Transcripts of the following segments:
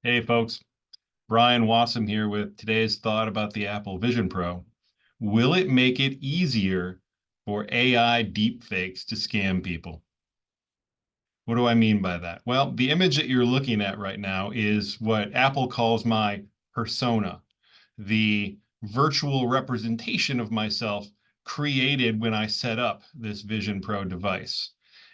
Hey folks, Brian Wassam here with today's thought about the Apple Vision Pro. Will it make it easier for AI deepfakes to scam people? What do I mean by that? Well, the image that you're looking at right now is what Apple calls my persona, the virtual representation of myself created when I set up this Vision Pro device.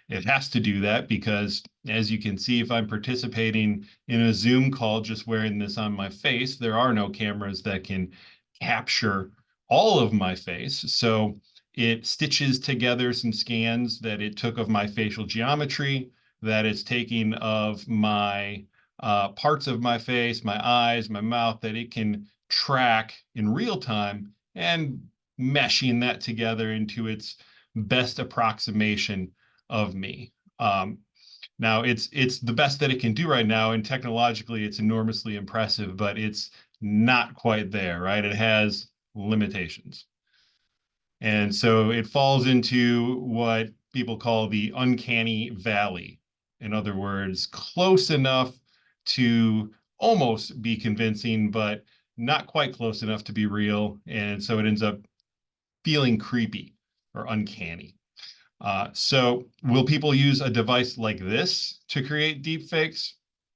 It has to do that because, as you can see, if I'm participating in a Zoom call just wearing this on my face, there are no cameras that can capture all of my face. So it stitches together some scans that it took of my facial geometry, that it's taking of my parts of my face, my eyes, my mouth, that it can track in real time and meshing that together into its best approximation of me. Now it's the best that it can do right now, and technologically it's enormously impressive, but it's not quite there, right? It has limitations. And so it falls into what people call the uncanny valley. In other words, close enough to almost be convincing, but not quite close enough to be real. And so it ends up feeling creepy or uncanny. So will people use a device like this to create deepfakes?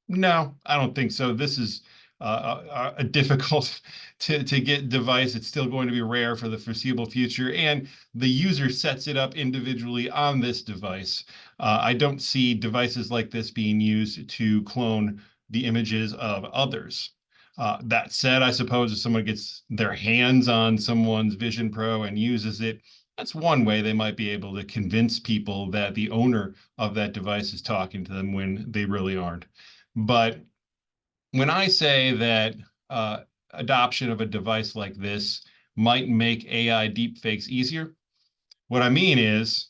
No, I don't think so. This is a difficult to get device. It's still going to be rare for the foreseeable future, and the user sets it up individually on this device. I don't see devices like this being used to clone the images of others. That said, I suppose if someone gets their hands on someone's Vision Pro and uses it, that's one way they might be able to convince people that the owner of that device is talking to them when they really aren't. But when I say that adoption of a device like this might make AI deepfakes easier, what I mean is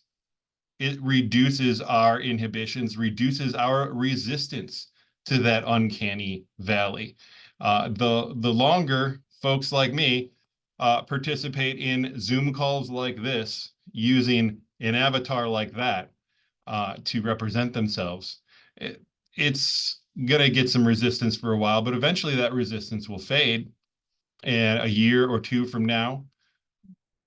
it reduces our inhibitions, reduces our resistance to that uncanny valley. The longer folks like me participate in Zoom calls like this using an avatar like that to represent themselves, it's going to get some resistance for a while, but eventually that resistance will fade. And a year or two from now,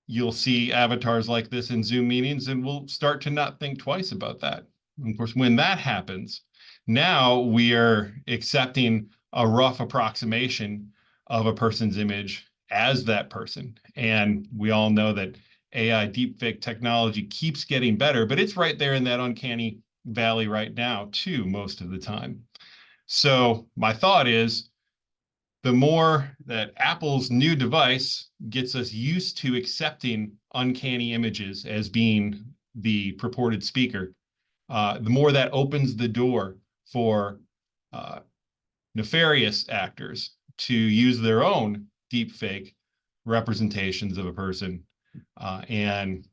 you'll see avatars like this in Zoom meetings, and we'll start to not think twice about that. And of course, when that happens, now we are accepting a rough approximation of a person's image as that person. And we all know that AI deepfake technology keeps getting better, but it's right there in that uncanny valley right now, too, most of the time. So my thought is the more that Apple's new device gets us used to accepting uncanny images as being the purported speaker, the more that opens the door for uh, nefarious actors to use their own deepfake representations of a person and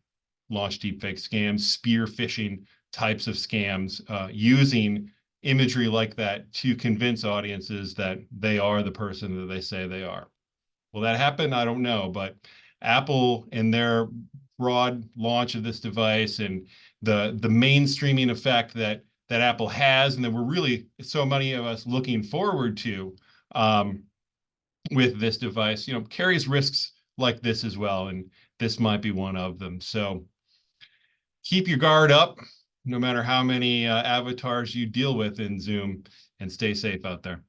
launch deepfake scams, spear phishing types of scams, using imagery like that to convince audiences that they are the person that they say they are. Will that happen? I don't know, but Apple and their broad launch of this device and the mainstreaming effect that Apple has, and that we're really so many of us looking forward to with this device, carries risks like this as well, and this might be one of them. So keep your guard up, no matter how many avatars you deal with in Zoom, and stay safe out there.